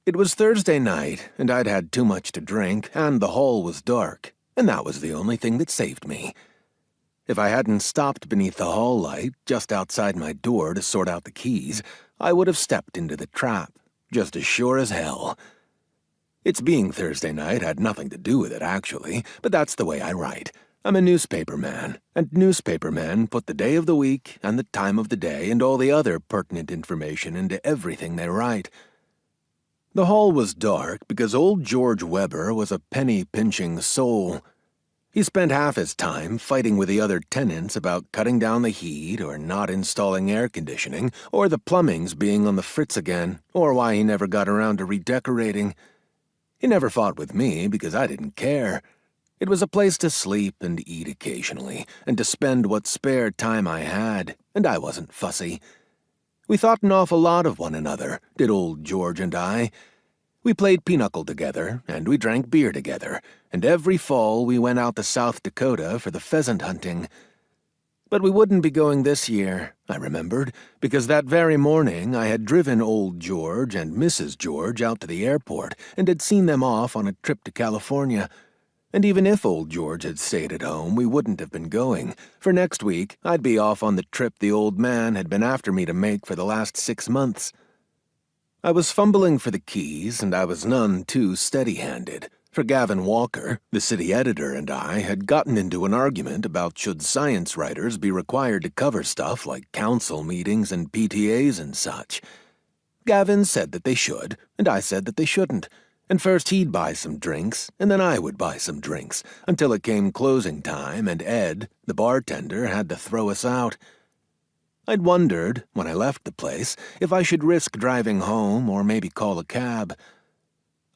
It was Thursday night, and I'd had too much to drink, and the hall was dark, and that was the only thing that saved me. If I hadn't stopped beneath the hall light just outside my door to sort out the keys, I would have stepped into the trap, just as sure as hell. Its being Thursday night had nothing to do with it, actually, but that's the way I write. I'm a newspaper man, and newspaper men put the day of the week and the time of the day and all the other pertinent information into everything they write. The hall was dark because old George Webber was a penny-pinching soul. He spent half his time fighting with the other tenants about cutting down the heat or not installing air conditioning or the plumbing's being on the fritz again or why he never got around to redecorating. He never fought with me because I didn't care. It was a place to sleep and eat occasionally and to spend what spare time I had, and I wasn't fussy. We thought an awful lot of one another, did old George and I. We played pinochle together, and we drank beer together, and every fall we went out to South Dakota for the pheasant hunting. But we wouldn't be going this year, I remembered, because that very morning I had driven old George and Mrs. George out to the airport and had seen them off on a trip to California. And even if old George had stayed at home, we wouldn't have been going, for next week I'd be off on the trip the old man had been after me to make for the last 6 months. I was fumbling for the keys, and I was none too steady-handed, for Gavin Walker, the city editor, and I had gotten into an argument about should science writers be required to cover stuff like council meetings and PTAs and such. Gavin said that they should, and I said that they shouldn't. And first he'd buy some drinks, and then I would buy some drinks, until it came closing time and Ed, the bartender, had to throw us out. I'd wondered, when I left the place, if I should risk driving home or maybe call a cab.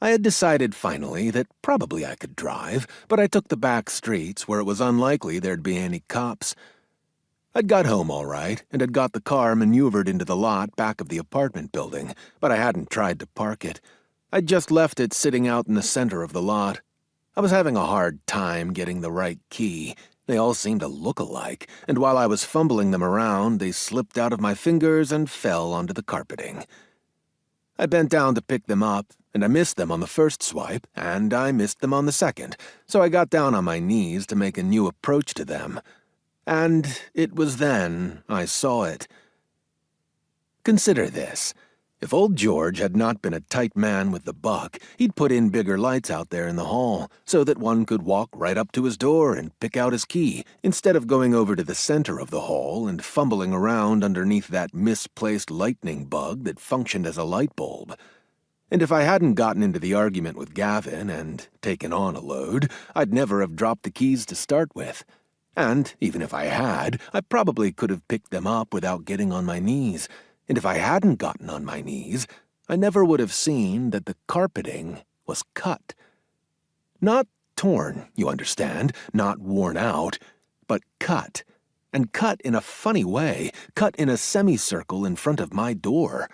I had decided finally that probably I could drive, but I took the back streets where it was unlikely there'd be any cops. I'd got home all right, and had got the car maneuvered into the lot back of the apartment building, but I hadn't tried to park it. I'd just left it sitting out in the center of the lot. I was having a hard time getting the right key. They all seemed to look alike, and while I was fumbling them around, they slipped out of my fingers and fell onto the carpeting. I bent down to pick them up, and I missed them on the first swipe, and I missed them on the second, so I got down on my knees to make a new approach to them. And it was then I saw it. Consider this. If old George had not been a tight man with the buck, he'd put in bigger lights out there in the hall, so that one could walk right up to his door and pick out his key, instead of going over to the center of the hall and fumbling around underneath that misplaced lightning bug that functioned as a light bulb. And if I hadn't gotten into the argument with Gavin and taken on a load, I'd never have dropped the keys to start with. And even if I had, I probably could have picked them up without getting on my knees. And if I hadn't gotten on my knees, I never would have seen that the carpeting was cut. Not torn, you understand, not worn out, but cut. And cut in a funny way, cut in a semicircle in front of my door.